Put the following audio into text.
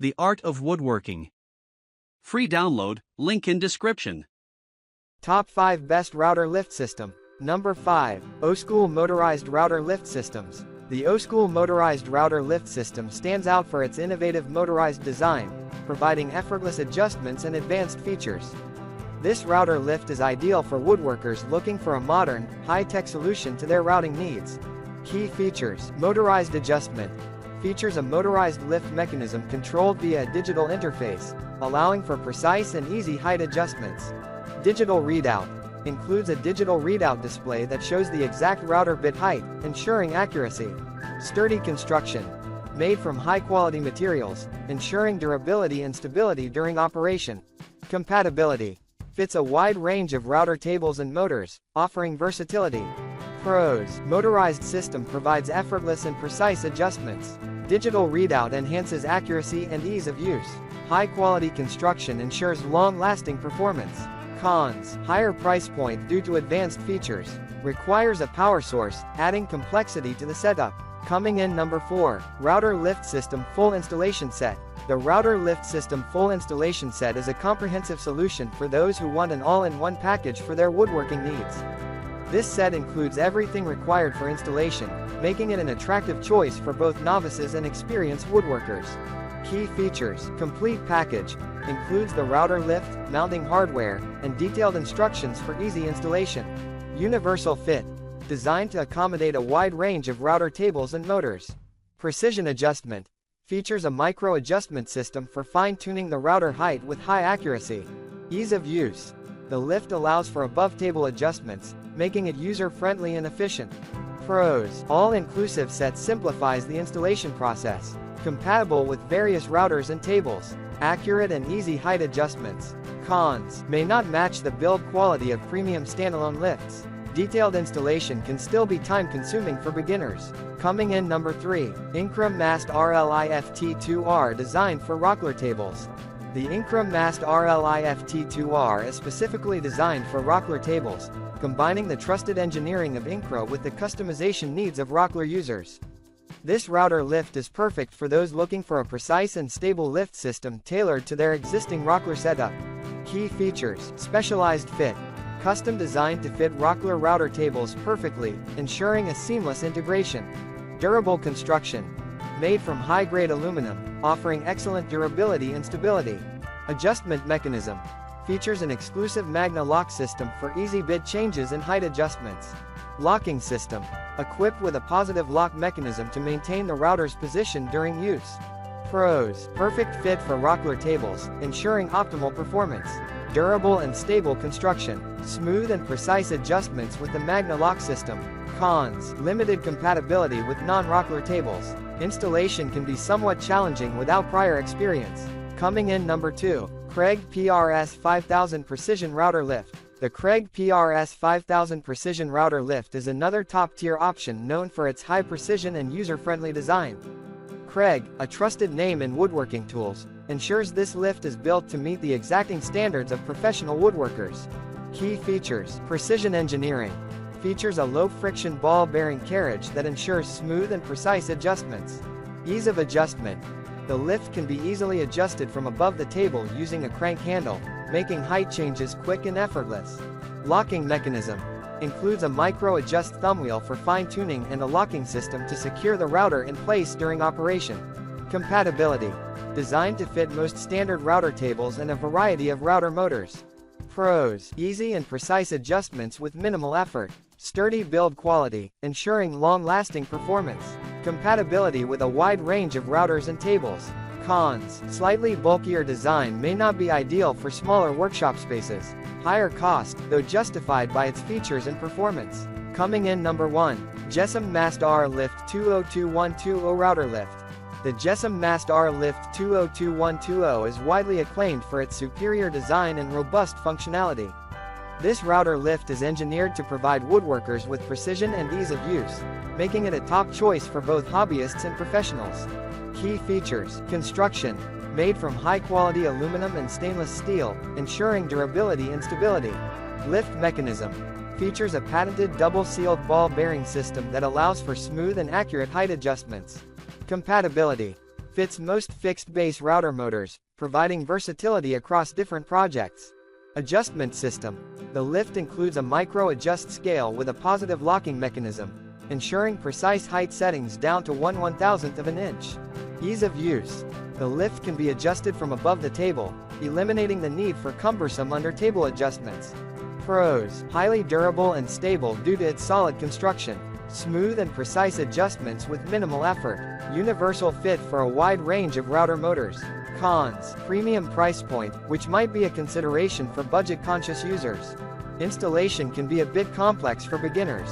The Art of Woodworking. Free download, link in description. Top 5 Best Router Lift System. Number 5. O-School Motorized Router Lift Systems. The O-School Motorized Router Lift System stands out for its innovative motorized design, providing effortless adjustments and advanced features. This router lift is ideal for woodworkers looking for a modern, high-tech solution to their routing needs. Key features. Motorized adjustment. Features a motorized lift mechanism controlled via a digital interface, allowing for precise and easy height adjustments. Digital readout. Includes a digital readout display that shows the exact router bit height, ensuring accuracy. Sturdy construction. Made from high-quality materials, ensuring durability and stability during operation. Compatibility. Fits a wide range of router tables and motors, offering versatility. Pros. Motorized system provides effortless and precise adjustments. Digital readout enhances accuracy and ease of use. High-quality construction ensures long-lasting performance. Cons. Higher price point due to advanced features. Requires a power source, adding complexity to the setup. Coming in number 4. Router Lift System Full Installation Set. The Router Lift System Full Installation Set is a comprehensive solution for those who want an all-in-one package for their woodworking needs. This set includes everything required for installation, making it an attractive choice for both novices and experienced woodworkers. Key features. Complete package. Includes the router lift, mounting hardware, and detailed instructions for easy installation. Universal fit. Designed to accommodate a wide range of router tables and motors. Precision adjustment. Features a micro-adjustment system for fine-tuning the router height with high accuracy. Ease of use. The lift allows for above-table adjustments, making it user-friendly and efficient. Pros. All-inclusive set simplifies the installation process. Compatible with various routers and tables. Accurate and easy height adjustments. Cons. May not match the build quality of premium standalone lifts. Detailed installation can still be time-consuming for beginners. Coming in number 3. Incra Mast-R-Lift-II-R designed for Rockler tables. The Incra Mast-R-Lift-II-R is specifically designed for Rockler tables, combining the trusted engineering of Incra with the customization needs of Rockler users. This router lift is perfect for those looking for a precise and stable lift system tailored to their existing Rockler setup. Key features. Specialized fit. Custom designed to fit Rockler router tables perfectly, ensuring a seamless integration. Durable construction. Made from high-grade aluminum, offering excellent durability and stability. Adjustment mechanism. Features an exclusive Magna lock system for easy bit changes and height adjustments. Locking system. Equipped with a positive lock mechanism to maintain the router's position during use. Pros. Perfect fit for Rockler tables, ensuring optimal performance. Durable and stable construction. Smooth and precise adjustments with the Magna lock system. Cons. Limited compatibility with non-Rockler tables. Installation can be somewhat challenging without prior experience. Coming in number 2. Kreg PRS 5000 Precision Router Lift. The Kreg PRS 5000 Precision Router Lift is another top-tier option known for its high precision and user-friendly design. Kreg, a trusted name in woodworking tools, ensures this lift is built to meet the exacting standards of professional woodworkers. Key features. Precision engineering. Features a low-friction ball-bearing carriage that ensures smooth and precise adjustments. Ease of adjustment. The lift can be easily adjusted from above the table using a crank handle, making height changes quick and effortless. Locking mechanism. Includes a micro-adjust thumbwheel for fine-tuning and a locking system to secure the router in place during operation. Compatibility. Designed to fit most standard router tables and a variety of router motors. Pros. Easy and precise adjustments with minimal effort. Sturdy build quality, ensuring long-lasting performance. Compatibility with a wide range of routers and tables. Cons. Slightly bulkier design may not be ideal for smaller workshop spaces. Higher cost, though justified by its features and performance. Coming in number 1. JessEm Mast-R-Lift-II-R Router Lift. The JessEm Mast-R-Lift-II-R is widely acclaimed for its superior design and robust functionality. This router lift is engineered to provide woodworkers with precision and ease of use, making it a top choice for both hobbyists and professionals. Key features. Construction. Made from high-quality aluminum and stainless steel, ensuring durability and stability. Lift mechanism. Features a patented double-sealed ball bearing system that allows for smooth and accurate height adjustments. Compatibility. Fits most fixed-base router motors, providing versatility across different projects. Adjustment system. The lift includes a micro-adjust scale with a positive locking mechanism, ensuring precise height settings down to 1/1000th of an inch. Ease of use. The lift can be adjusted from above the table, eliminating the need for cumbersome under-table adjustments. Pros. Highly durable and stable due to its solid construction. Smooth and precise adjustments with minimal effort. Universal fit for a wide range of router motors. Cons. Premium price point, which might be a consideration for budget-conscious users. Installation can be a bit complex for beginners.